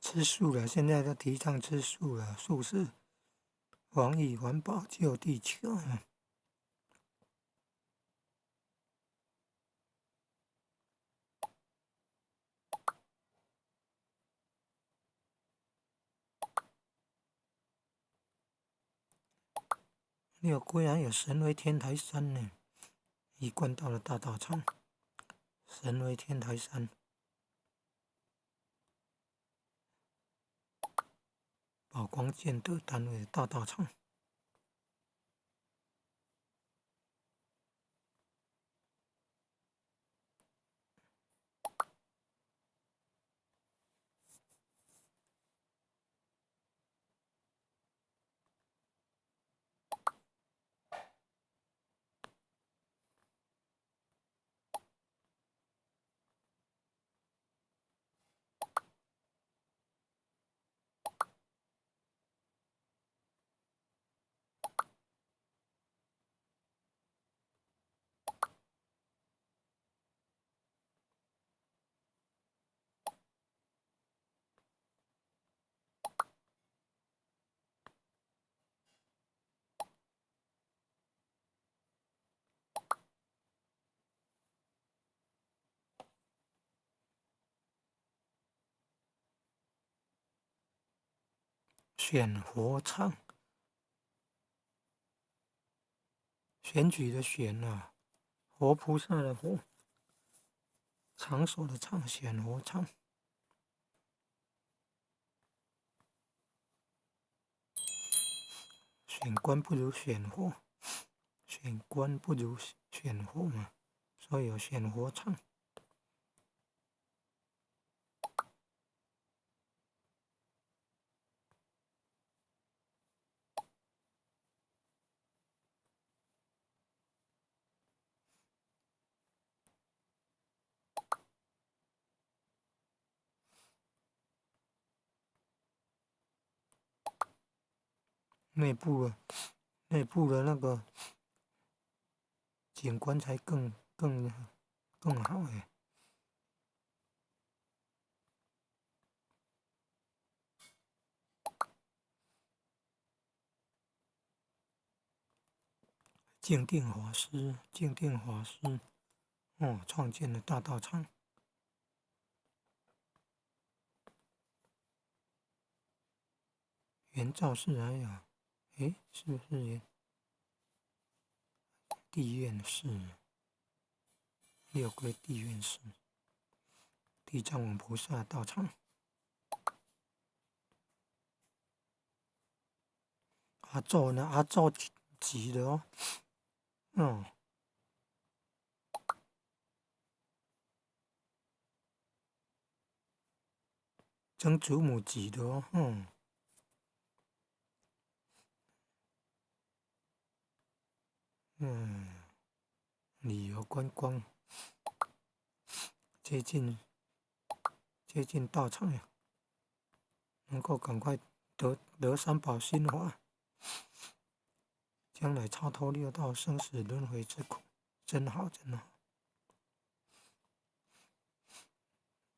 吃素了，现在都提倡吃素了，素食防疫环保救地球。果然有神威天台山呢，一贯到了大道场。神威天台山，宝光建德单位的大道场。选活唱，选举的选啊，活菩萨的活，场所的场，选活唱。选官不如选活，选官不如选活嘛，所以有选活唱。内部的那个景观才更好哎。静定法师，创建了大道场。原赵氏还有，是不是地院士？六龟地院士，地藏王菩萨道场。阿宙呢？阿宙级的哦，曾祖母级的旅游观光接近道场呀，能够赶快得三宝心法，将来超脱六道生死轮回之苦，真好真好。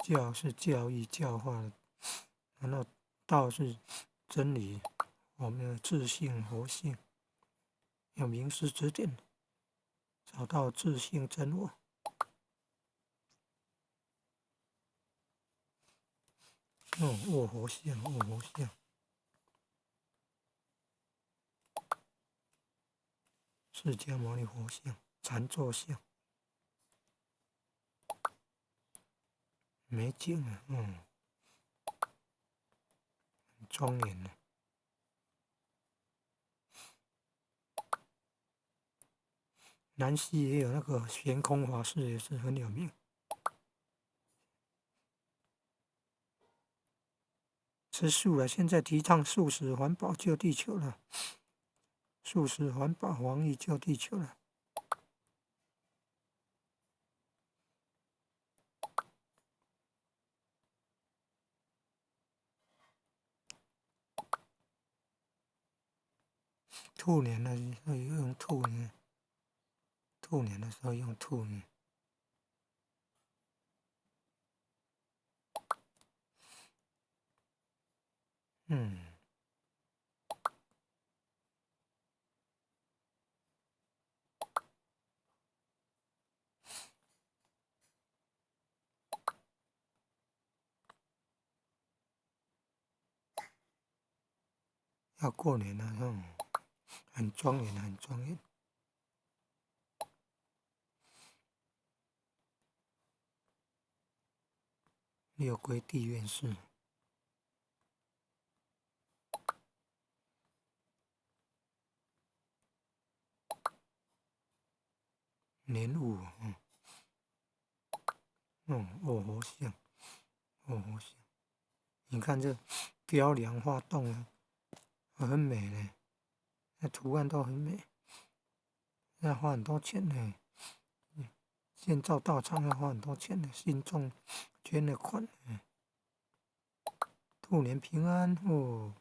教是教义教化的，然后道是真理，我们的自性活性，用名师指点，找到自性真我。卧佛像，释迦牟尼佛像，禅坐像，没劲啊，很庄严的。南溪也有那个悬空法师，也是很有名。吃素了，现在提倡素食环保救地球了，素食环保防疫救地球了。兔年的时候用兔年，兔年的时候用兔年。嗯，要过年了，很庄严，很庄严。六龟地院士，莲雾，卧佛像，卧佛像。你看这雕梁画栋啊，很美嘞，那图案都很美，要花很多钱呢。建造道场要花很多钱的，信众捐的款，兔年平安哦。